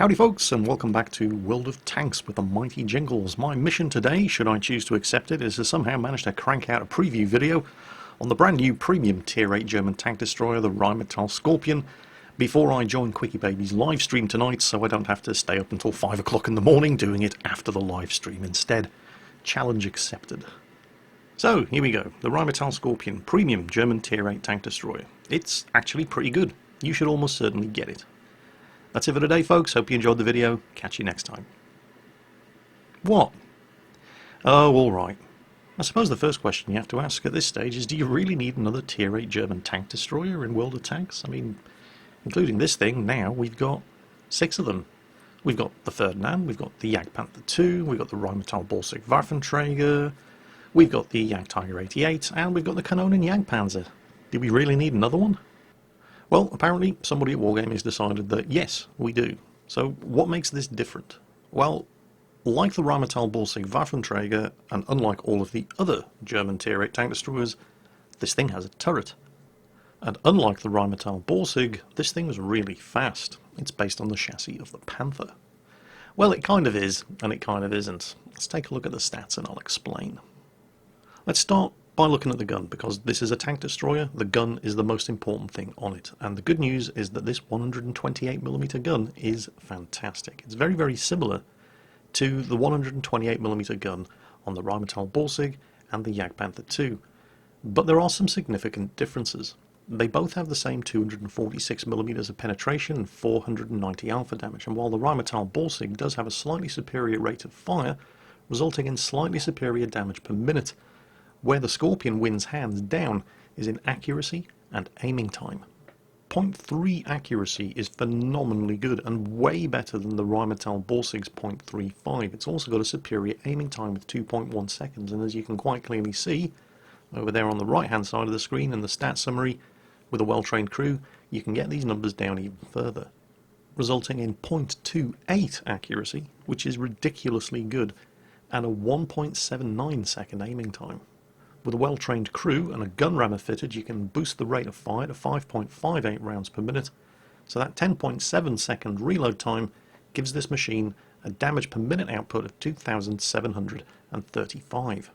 Howdy folks, and welcome back to World of Tanks with the mighty Jingles. My mission today, should I choose to accept it, is to somehow manage to crank out a preview video on the brand new premium Tier 8 German tank destroyer, the rhm-skorpion, before I join Quickie Baby's live stream tonight, so I don't have to stay up until 5 o'clock in the morning doing it after the live stream instead. Challenge accepted. So, here we go, the rhm-skorpion premium German Tier 8 tank destroyer. It's actually pretty good. You should almost certainly get it. That's it for today, folks. Hope you enjoyed the video. Catch you next time. What? Oh, alright. I suppose the first question you have to ask at this stage is, do you really need another Tier 8 German tank destroyer in World of Tanks? I mean, including this thing, now we've got 6 of them. We've got the Ferdinand, we've got the Jagdpanther II, we've got the Rheinmetall-Borsig Waffenträger, we've got the Jagdtiger 88, and we've got the Kanonen Jagdpanzer. Do we really need another one? Well, apparently somebody at Wargaming has decided that yes, we do. So what makes this different? Well, like the Rheinmetall-Borsig Waffenträger, and unlike all of the other German Tier 8 tank destroyers, this thing has a turret. And unlike the Rheinmetall-Borsig, this thing is really fast. It's based on the chassis of the Panther. Well, it kind of is, and it kind of isn't. Let's take a look at the stats and I'll explain. Let's start by looking at the gun, because this is a tank destroyer. The gun is the most important thing on it, and the good news is that this 128mm gun is fantastic. It's very, very similar to the 128mm gun on the Rheinmetall-Borsig and the Jagdpanther II, but there are some significant differences. They both have the same 246mm of penetration and 490 alpha damage, and while the Rheinmetall-Borsig does have a slightly superior rate of fire, resulting in slightly superior damage per minute, where the Skorpion wins hands down is in accuracy and aiming time. 0.3 accuracy is phenomenally good and way better than the Rheinmetall-Borsig's 0.35. It's also got a superior aiming time with 2.1 seconds, and as you can quite clearly see over there on the right hand side of the screen in the stat summary, with a well-trained crew, you can get these numbers down even further, resulting in 0.28 accuracy, which is ridiculously good, and a 1.79 second aiming time. With a well-trained crew and a gun rammer fitted, you can boost the rate of fire to 5.58 rounds per minute, so that 10.7 second reload time gives this machine a damage per minute output of 2,735.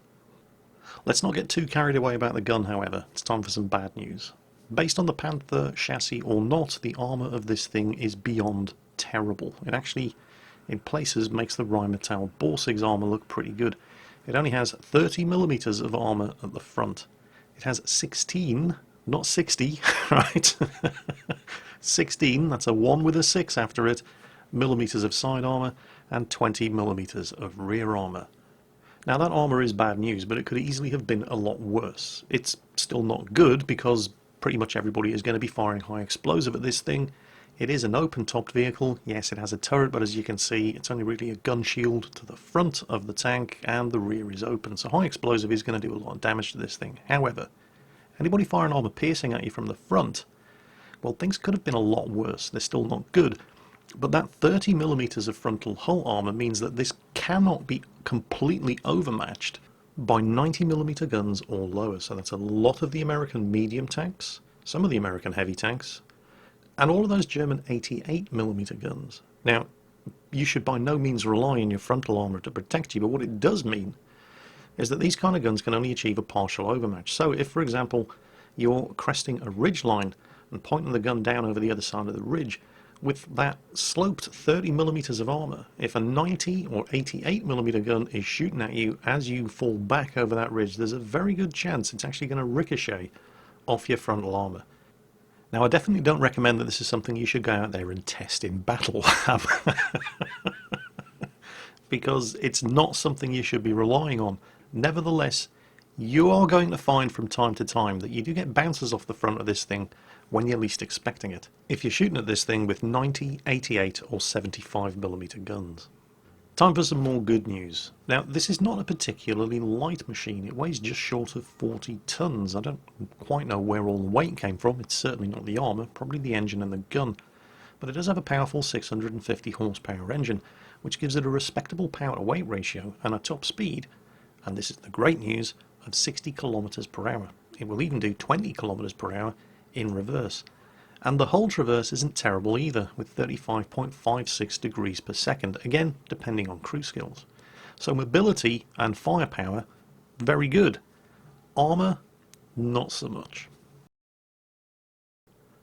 Let's not get too carried away about the gun, however. It's time for some bad news. Based on the Panther chassis or not, the armour of this thing is beyond terrible. It actually, in places, makes the Rheinmetall-Borsig's armour look pretty good. It only has 30mm of armour at the front. It has 16, not 60, right? 16, that's a 1 with a 6 after it, millimetres of side armour, and 20mm of rear armour. Now that armour is bad news, but it could easily have been a lot worse. It's still not good because pretty much everybody is going to be firing high explosive at this thing. It is an open-topped vehicle. Yes, it has a turret, but as you can see, it's only really a gun shield to the front of the tank, and the rear is open, so high explosive is going to do a lot of damage to this thing. However, anybody firing armour piercing at you from the front, well, things could have been a lot worse. They're still not good, but that 30mm of frontal hull armour means that this cannot be completely overmatched by 90mm guns or lower, so that's a lot of the American medium tanks, some of the American heavy tanks, and all of those German 88mm guns. Now, you should by no means rely on your frontal armour to protect you, but what it does mean is that these kind of guns can only achieve a partial overmatch. So if, for example, you're cresting a ridge line and pointing the gun down over the other side of the ridge, with that sloped 30mm of armour, if a 90 or 88mm gun is shooting at you as you fall back over that ridge, there's a very good chance it's actually going to ricochet off your frontal armour. Now, I definitely don't recommend that this is something you should go out there and test in battle, because it's not something you should be relying on. Nevertheless, you are going to find from time to time that you do get bounces off the front of this thing when you're least expecting it, if you're shooting at this thing with 90, 88 or 75mm guns. Time for some more good news. Now, this is not a particularly light machine. It weighs just short of 40 tons. I don't quite know where all the weight came from. It's certainly not the armour, probably the engine and the gun. But it does have a powerful 650 horsepower engine, which gives it a respectable power-to-weight ratio and a top speed, and this is the great news, of 60 kilometers per hour. It will even do 20 kilometers per hour in reverse. And the hull traverse isn't terrible either, with 35.56 degrees per second, again depending on crew skills. So mobility and firepower, very good. Armour, not so much.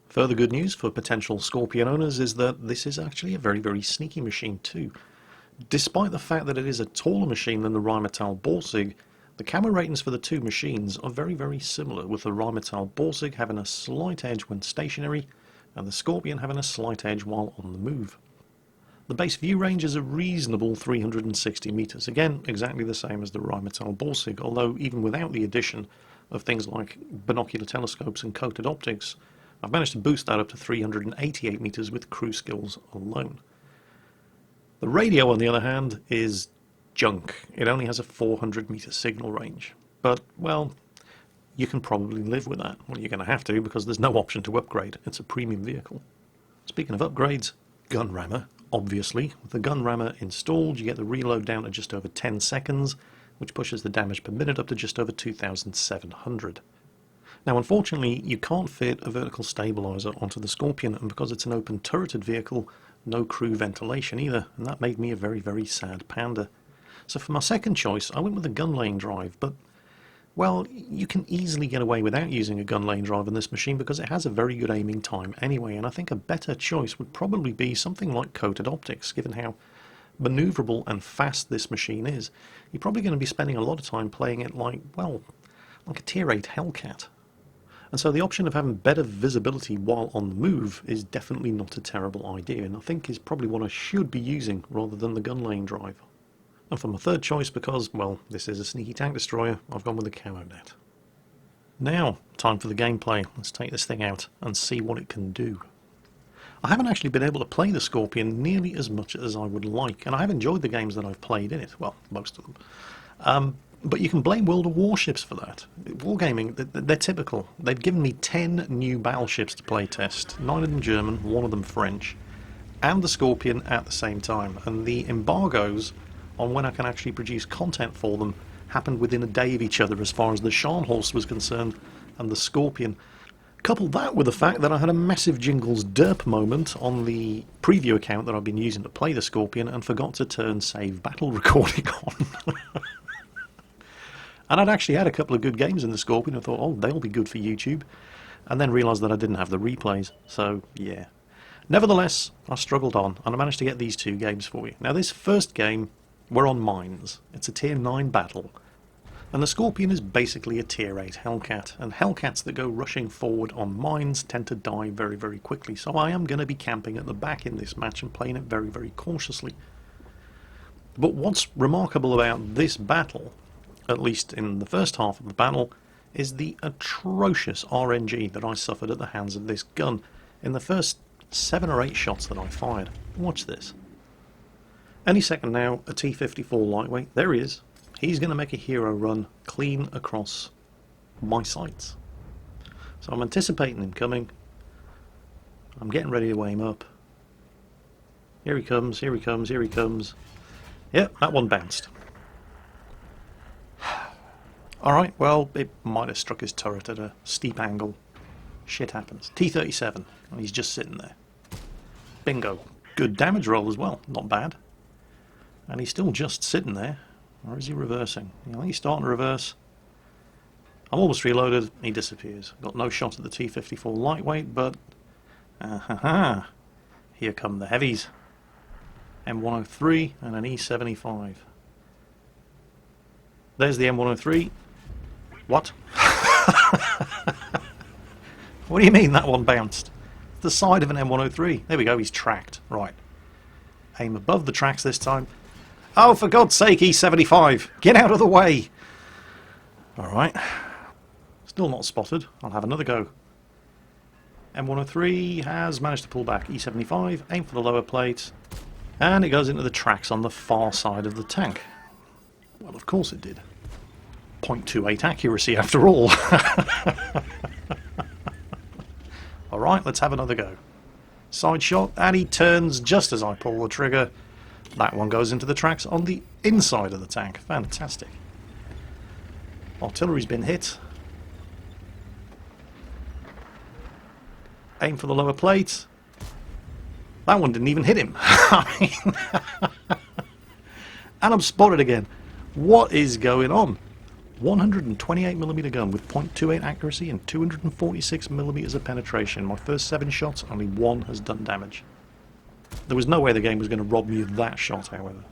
Further good news for potential Skorpion owners is that this is actually a very, very sneaky machine too. Despite the fact that it is a taller machine than the Rheinmetall Borsig, the camera ratings for the two machines are very, very similar, with the Rheinmetall Borsig having a slight edge when stationary and the Skorpion having a slight edge while on the move. The base view range is a reasonable 360 meters, again exactly the same as the Rheinmetall Borsig, although even without the addition of things like binocular telescopes and coated optics, I've managed to boost that up to 388 meters with crew skills alone. The radio, on the other hand, is junk. It only has a 400 meter signal range. But, well, you can probably live with that. Well, you're going to have to, because there's no option to upgrade. It's a premium vehicle. Speaking of upgrades, gun rammer, obviously. With the gun rammer installed, you get the reload down to just over 10 seconds, which pushes the damage per minute up to just over 2,700. Now, unfortunately, you can't fit a vertical stabilizer onto the Skorpion, and because it's an open turreted vehicle, no crew ventilation either, and that made me a very, very sad panda. So for my second choice, I went with a gun lane drive, but, well, you can easily get away without using a gun lane drive in this machine because it has a very good aiming time anyway, and I think a better choice would probably be something like coated optics, given how maneuverable and fast this machine is. You're probably going to be spending a lot of time playing it like, well, like a Tier 8 Hellcat. And so the option of having better visibility while on the move is definitely not a terrible idea, and I think is probably what I should be using rather than the gun lane drive. And for my third choice, because, well, this is a sneaky tank destroyer, I've gone with the camo net. Now, time for the gameplay. Let's take this thing out and see what it can do. I haven't actually been able to play the Skorpion nearly as much as I would like, and I have enjoyed the games that I've played in it, well, most of them. But you can blame World of Warships for that. Wargaming, they're typical. They've given me 10 new battleships to play test, 9 of them German, 1 of them French, and the Skorpion at the same time. And the embargoes on when I can actually produce content for them happened within a day of each other as far as the Scharnhorst was concerned and the Skorpion. Couple that with the fact that I had a massive Jingles derp moment on the preview account that I've been using to play the Skorpion and forgot to turn save battle recording on. And I'd actually had a couple of good games in the Skorpion. I thought, oh, they'll be good for YouTube. And then realised that I didn't have the replays. So, yeah. Nevertheless, I struggled on, and I managed to get these 2 games for you. Now, this first game, we're on mines. It's a Tier 9 battle. And the Skorpion is basically a Tier 8 Hellcat. And Hellcats that go rushing forward on mines tend to die very, very quickly. So I am going to be camping at the back in this match and playing it very, very cautiously. But what's remarkable about this battle, at least in the first half of the battle, is the atrocious RNG that I suffered at the hands of this gun in the first 7 or 8 shots that I fired. Watch this. Any second now, a T54 Lightweight, there he is. He's going to make a hero run clean across my sights. So I'm anticipating him coming. I'm getting ready to aim up. Here he comes, here he comes, here he comes. Yep, that one bounced. Alright, well, it might have struck his turret at a steep angle. Shit happens. T-37, and he's just sitting there. Bingo. Good damage roll as well, not bad. And he's still just sitting there. Or is he reversing? You know, he's starting to reverse. I'm almost reloaded, he disappears. Got no shot at the T54 Lightweight, but... Here come the heavies. M103 and an E75. There's the M103. What? What do you mean that one bounced? The side of an M103. There we go, he's tracked. Right. Aim above the tracks this time. Oh, for God's sake, E75! Get out of the way! Alright. Still not spotted. I'll have another go. M103 has managed to pull back. E75, aim for the lower plate. And it goes into the tracks on the far side of the tank. Well, of course it did. 0.28 accuracy after all. Alright, let's have another go. Side shot, and he turns just as I pull the trigger. That one goes into the tracks on the inside of the tank. Fantastic. Artillery's been hit. Aim for the lower plate. That one didn't even hit him. I mean, and I'm spotted again. What is going on? 128mm gun with .28 accuracy and 246mm of penetration. My first 7 shots, only one has done damage. There was no way the game was going to rob me of that shot, however.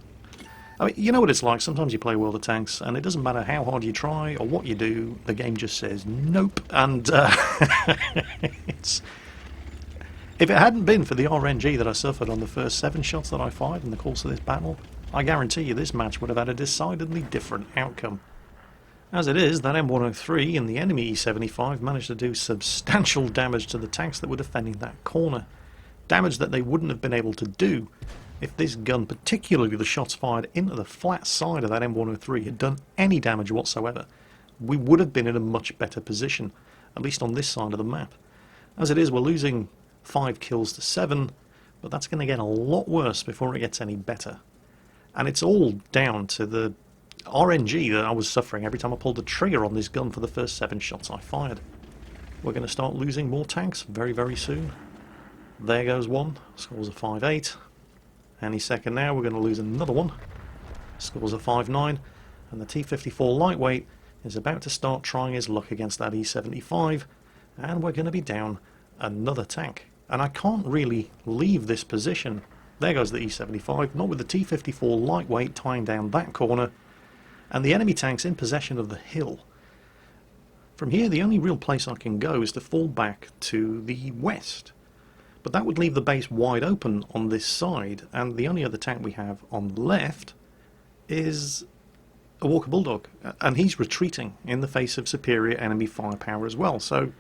I mean, you know what it's like, sometimes you play World of Tanks and it doesn't matter how hard you try or what you do, the game just says nope. And it's... If it hadn't been for the RNG that I suffered on the first 7 shots that I fired in the course of this battle, I guarantee you this match would have had a decidedly different outcome. As it is, that M103 and the enemy E75 managed to do substantial damage to the tanks that were defending that corner. Damage that they wouldn't have been able to do if this gun, particularly the shots fired into the flat side of that M103, had done any damage whatsoever. We would have been in a much better position, at least on this side of the map. As it is, we're losing 5 kills to 7, but that's going to get a lot worse before it gets any better. And it's all down to the RNG that I was suffering every time I pulled the trigger on this gun for the first 7 shots I fired. We're going to start losing more tanks very, very soon. There goes one, scores a 5.8. Any second now we're going to lose another one, scores a 5.9. And the T54 Lightweight is about to start trying his luck against that E75, and we're going to be down another tank. And I can't really leave this position. There goes the E75, not with the T54 Lightweight tying down that corner, and the enemy tanks in possession of the hill. From here, the only real place I can go is to fall back to the west. But that would leave the base wide open on this side, and the only other tank we have on the left is a Walker Bulldog, and he's retreating in the face of superior enemy firepower as well. So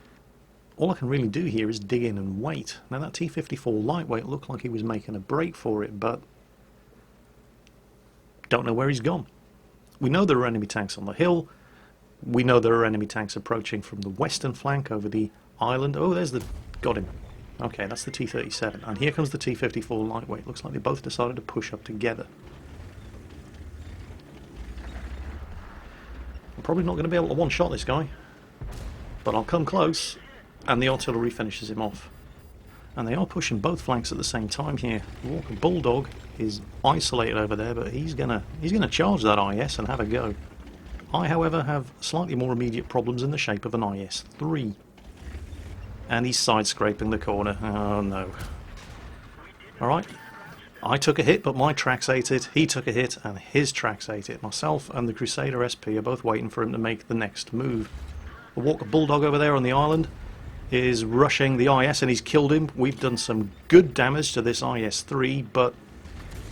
all I can really do here is dig in and wait. Now that T54 Lightweight looked like he was making a break for it, but don't know where he's gone. We know there are enemy tanks on the hill. We know there are enemy tanks approaching from the western flank over the island. Oh, there's the... got him. Okay, that's the T-37. And here comes the T-54 Lightweight. Looks like they both decided to push up together. I'm probably not going to be able to one-shot this guy, but I'll come close, and the artillery finishes him off. And they are pushing both flanks at the same time here. Walker Bulldog is isolated over there, but he's gonna charge that IS and have a go. I, however, have slightly more immediate problems in the shape of an IS-3. And he's side-scraping the corner. Oh no. Alright. I took a hit, but my tracks ate it. He took a hit, and his tracks ate it. Myself and the Crusader SP are both waiting for him to make the next move. The Walker Bulldog over there on the island is rushing the IS, and he's killed him. We've done some good damage to this IS-3, but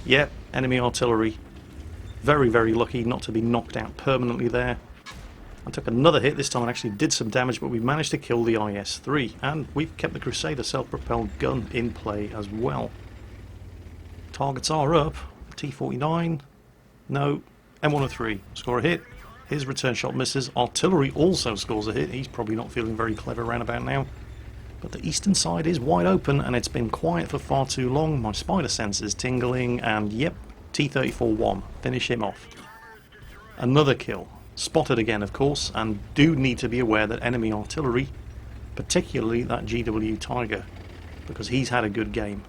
yep, enemy artillery. Very, very lucky not to be knocked out permanently there. I took another hit. This time I actually did some damage, but we've managed to kill the IS-3, and we've kept the Crusader self-propelled gun in play as well. Targets are up. T-49, no. M103, score a hit. His return shot misses. Artillery also scores a hit. He's probably not feeling very clever around about now. But the eastern side is wide open, and it's been quiet for far too long. My spider sense is tingling, and yep, T-34-1. Finish him off. Another kill. Spotted again, of course, and do need to be aware that enemy artillery, particularly that GW Tiger, because he's had a good game.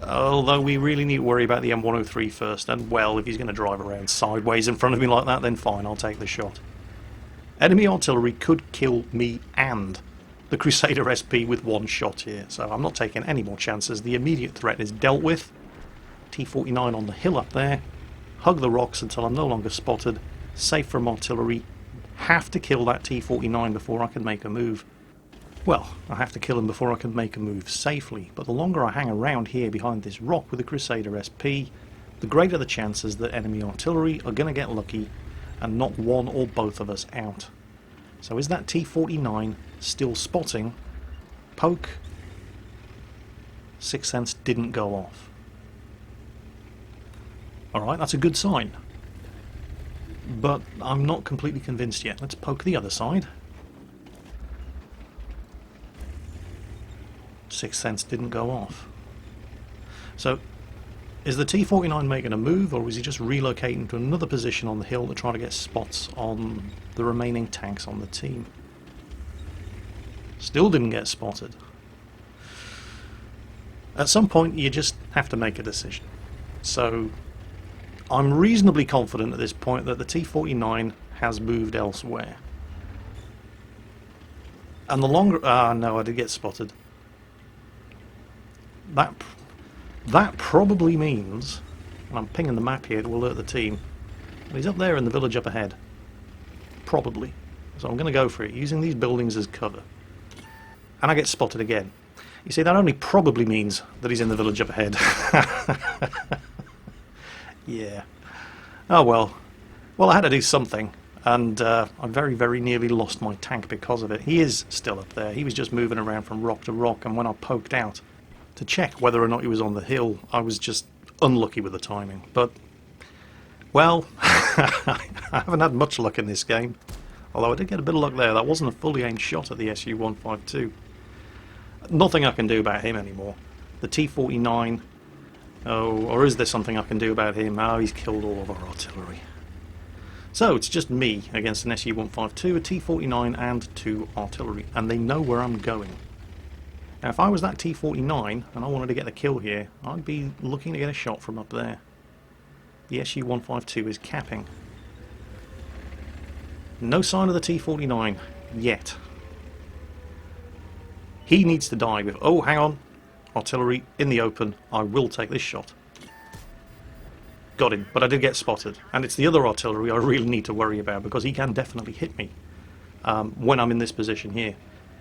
Although we really need to worry about the M103 first, and well, if he's going to drive around sideways in front of me like that, then fine, I'll take the shot. Enemy artillery could kill me and the Crusader SP with one shot here, so I'm not taking any more chances. The immediate threat is dealt with. T-49 on the hill up there. Hug the rocks until I'm no longer spotted. Safe from artillery. Have to kill that T-49 before I can make a move. Well, I have to kill him before I can make a move safely, but the longer I hang around here behind this rock with the Crusader SP, the greater the chances that enemy artillery are going to get lucky and knock one or both of us out. So is that T-49 still spotting? Poke. Sixth Sense didn't go off. Alright, that's a good sign. But I'm not completely convinced yet. Let's poke the other side. Sixth Sense didn't go off. So, is the T-49 making a move, or is he just relocating to another position on the hill to try to get spots on the remaining tanks on the team? Still didn't get spotted. At some point you just have to make a decision. So I'm reasonably confident at this point that the T49 has moved elsewhere. And the longer... Ah, no, I did get spotted. That probably means, and I'm pinging the map here to alert the team, he's up there in the village up ahead. Probably. So I'm going to go for it, using these buildings as cover. And I get spotted again. You see, that only probably means that he's in the village up ahead. Yeah. Oh well. Well, I had to do something, and I very, very nearly lost my tank because of it. He is still up there. He was just moving around from rock to rock, and when I poked out to check whether or not he was on the hill, I was just unlucky with the timing. But, well, I haven't had much luck in this game. Although I did get a bit of luck there. That wasn't a fully aimed shot at the Su-152. Nothing I can do about him anymore. The T-49... Oh, or is there something I can do about him? Oh, he's killed all of our artillery. So, it's just me against an Su-152, a T-49 and 2 artillery. And they know where I'm going. Now, if I was that T-49 and I wanted to get a kill here, I'd be looking to get a shot from up there. The Su-152 is capping. No sign of the T-49 yet. He needs to die with... Oh, hang on. Artillery in the open. I will take this shot. Got him, but I did get spotted. And it's the other artillery I really need to worry about, because he can definitely hit me when I'm in this position here.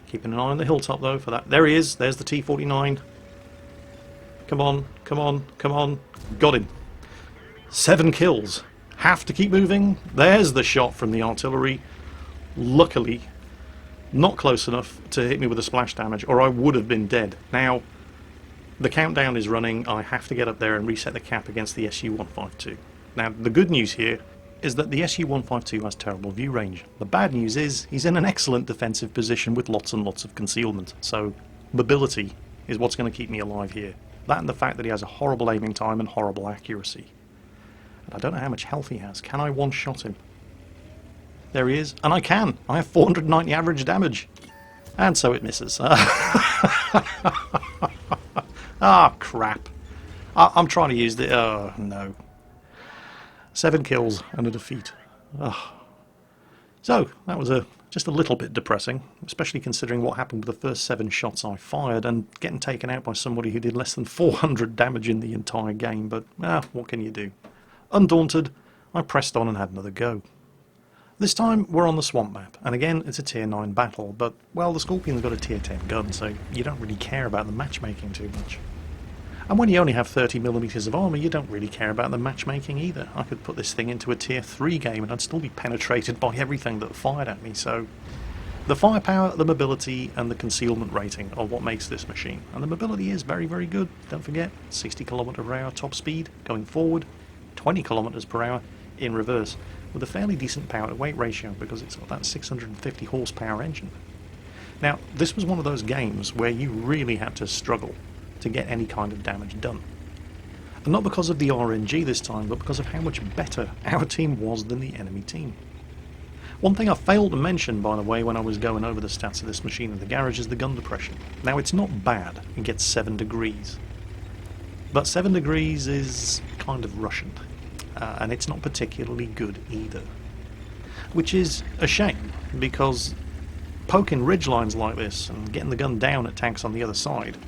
Keeping an eye on the hilltop though for that. There he is. There's the T-49. Come on, come on, come on. Got him. 7 kills. Have to keep moving. There's the shot from the artillery. Luckily, not close enough to hit me with a splash damage, or I would have been dead. Now, the countdown is running. I have to get up there and reset the cap against the Su-152. Now, the good news here is that the Su-152 has terrible view range. The bad news is he's in an excellent defensive position with lots and lots of concealment. So, mobility is what's going to keep me alive here. That and the fact that he has a horrible aiming time and horrible accuracy. And I don't know how much health he has. Can I one-shot him? There he is. And I can. I have 490 average damage. And so it misses. Ah, crap. I'm trying to use the... Oh, no. 7 kills and a defeat. Oh. So, that was just a little bit depressing, especially considering what happened with the first 7 shots I fired and getting taken out by somebody who did less than 400 damage in the entire game. But, what can you do? Undaunted, I pressed on and had another go. This time we're on the swamp map, and again it's a tier 9 battle, but, well, the Skorpion's got a tier 10 gun, so you don't really care about the matchmaking too much. And when you only have 30mm of armour, you don't really care about the matchmaking either. I could put this thing into a tier 3 game and I'd still be penetrated by everything that fired at me, so... The firepower, the mobility, and the concealment rating are what makes this machine. And the mobility is very, very good. Don't forget, 60 km/h top speed going forward, 20 km/h in reverse, with a fairly decent power to weight ratio because it's got that 650 horsepower engine. Now, this was one of those games where you really had to struggle to get any kind of damage done. And not because of the RNG this time, but because of how much better our team was than the enemy team. One thing I failed to mention, by the way, when I was going over the stats of this machine in the garage is the gun depression. Now, it's not bad. It gets 7 degrees. But 7 degrees is kind of Russian. And it's not particularly good either. Which is a shame, because poking ridgelines like this and getting the gun down at tanks on the other side,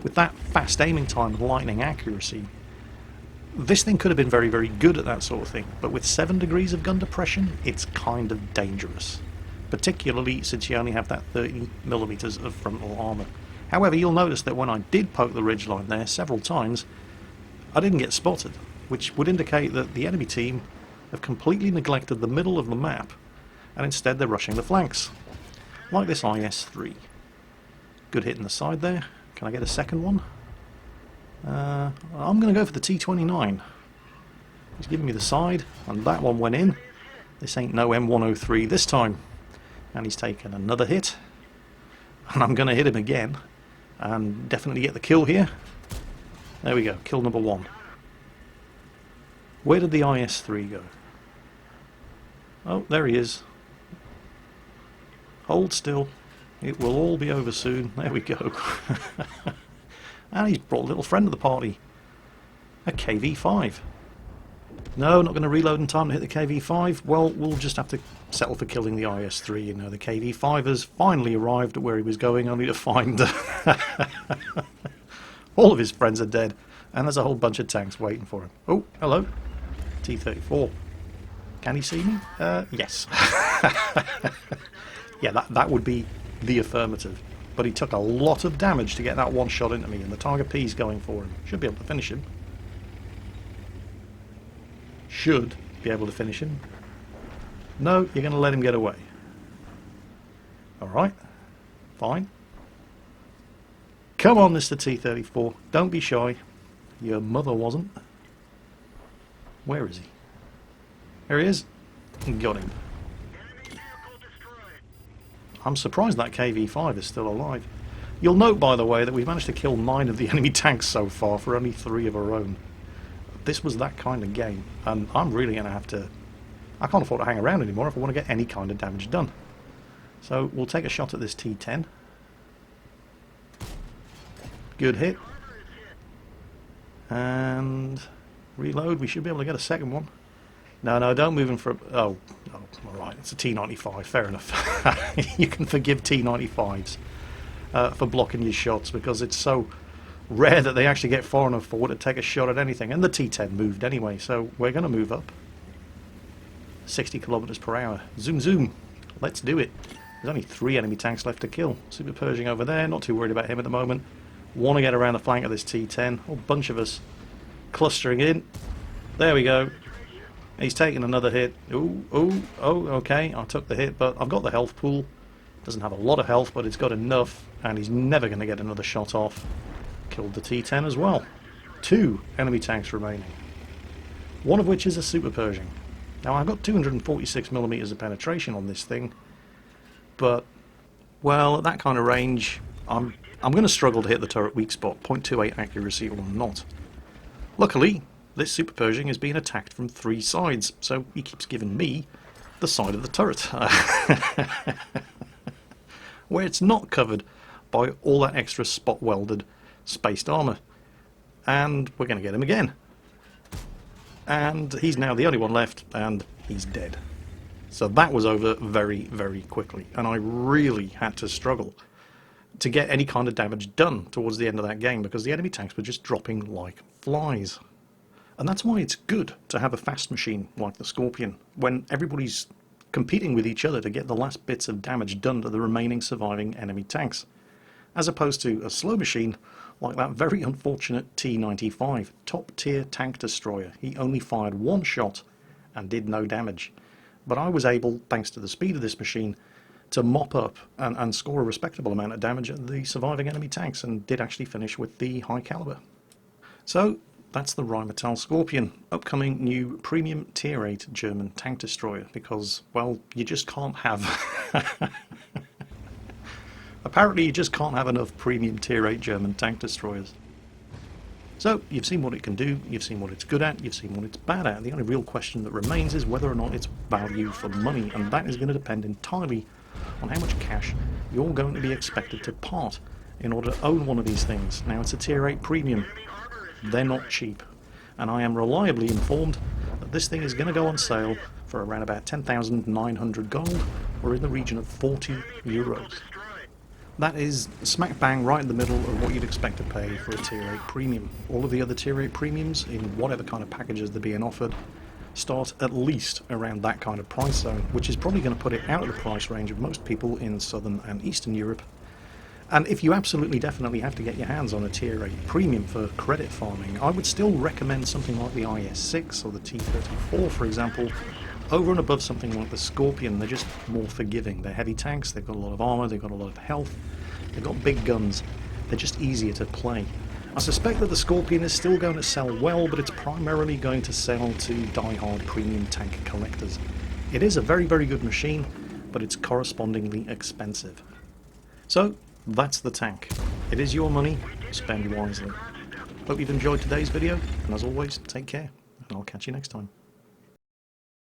with that fast aiming time and lightning accuracy, this thing could have been very, very good at that sort of thing. But with 7 degrees of gun depression, it's kind of dangerous. Particularly since you only have that 30mm of frontal armour. However, you'll notice that when I did poke the ridgeline there several times, I didn't get spotted, which would indicate that the enemy team have completely neglected the middle of the map, and instead they're rushing the flanks. Like this IS-3. Good hit in the side there. Can I get a second one? I'm going to go for the T-29. He's giving me the side, and that one went in. This ain't no M103 this time. And he's taken another hit. And I'm going to hit him again, and definitely get the kill here. There we go, kill number 1. Where did the IS-3 go? Oh, there he is. Hold still. It will all be over soon. There we go. And he's brought a little friend of the party. A KV5. No, not going to reload in time to hit the KV5. Well, we'll just have to settle for killing the IS-3. You know, the KV5 has finally arrived at where he was going, only to find all of his friends are dead. And there's a whole bunch of tanks waiting for him. Oh, hello. T54. Can he see me? Yes. Yeah, that would be the affirmative. But he took a lot of damage to get that one shot into me, and the Tiger P's going for him. Should be able to finish him. Should be able to finish him. No, you're going to let him get away. Alright. Fine. Come on, Mr. T-34. Don't be shy. Your mother wasn't. Where is he? There he is. Got him. I'm surprised that KV-5 is still alive. You'll note, by the way, that we've managed to kill 9 of the enemy tanks so far for only 3 of our own. This was that kind of game, and I'm really going to have to... I can't afford to hang around anymore if I want to get any kind of damage done. So we'll take a shot at this T10. Good hit. And reload. We should be able to get a second one. No, don't move him for... Oh, alright, it's a T95, fair enough. You can forgive T95s for blocking your shots, because it's so rare that they actually get far enough forward to take a shot at anything. And the T10 moved anyway, so we're going to move up. 60 kilometers per hour. Zoom, zoom. Let's do it. There's only 3 enemy tanks left to kill. Super Pershing over there, not too worried about him at the moment. Want to get around the flank of this T10. A whole bunch of us clustering in. There we go. He's taking another hit. Oh, okay, I took the hit, but I've got the health pool. Doesn't have a lot of health, but it's got enough, and he's never going to get another shot off. Killed the T10 as well. 2 enemy tanks remaining. One of which is a Super Pershing. Now, I've got 246mm of penetration on this thing, but, well, at that kind of range, I'm going to struggle to hit the turret weak spot, 0.28 accuracy or not. Luckily, this Super Pershing is being attacked from 3 sides, so he keeps giving me the side of the turret, where it's not covered by all that extra spot-welded spaced armour. And we're going to get him again. And he's now the only one left, and he's dead. So that was over very, very quickly, and I really had to struggle to get any kind of damage done towards the end of that game, because the enemy tanks were just dropping like flies. And that's why it's good to have a fast machine like the Skorpion, when everybody's competing with each other to get the last bits of damage done to the remaining surviving enemy tanks, as opposed to a slow machine like that very unfortunate T95, top tier tank destroyer. He only fired 1 shot and did no damage. But I was able, thanks to the speed of this machine, to mop up and score a respectable amount of damage at the surviving enemy tanks, and did actually finish with the high caliber. So that's the rhm-skorpion, upcoming new premium tier 8 German tank destroyer, because, well, you just can't have... Apparently you just can't have enough premium tier 8 German tank destroyers. So, you've seen what it can do, you've seen what it's good at, you've seen what it's bad at. The only real question that remains is whether or not it's value for money, and that is going to depend entirely on how much cash you're going to be expected to part in order to own one of these things. Now, it's a tier 8 premium. They're not cheap. And I am reliably informed that this thing is going to go on sale for around about 10,900 gold, or in the region of 40 euros. That is smack bang right in the middle of what you'd expect to pay for a tier 8 premium. All of the other tier 8 premiums, in whatever kind of packages they're being offered, start at least around that kind of price zone, which is probably going to put it out of the price range of most people in Southern and Eastern Europe. And if you absolutely definitely have to get your hands on a tier 8 premium for credit farming, I would still recommend something like the IS-6 or the T54, for example, over and above something like the Skorpion. They're just more forgiving. They're heavy tanks, they've got a lot of armour, they've got a lot of health, they've got big guns, they're just easier to play. I suspect that the Skorpion is still going to sell well, but it's primarily going to sell to die-hard premium tank collectors. It is a very, very good machine, but it's correspondingly expensive. So, that's the tank. It is your money, spend wisely. Hope you've enjoyed today's video, and as always, take care, and I'll catch you next time.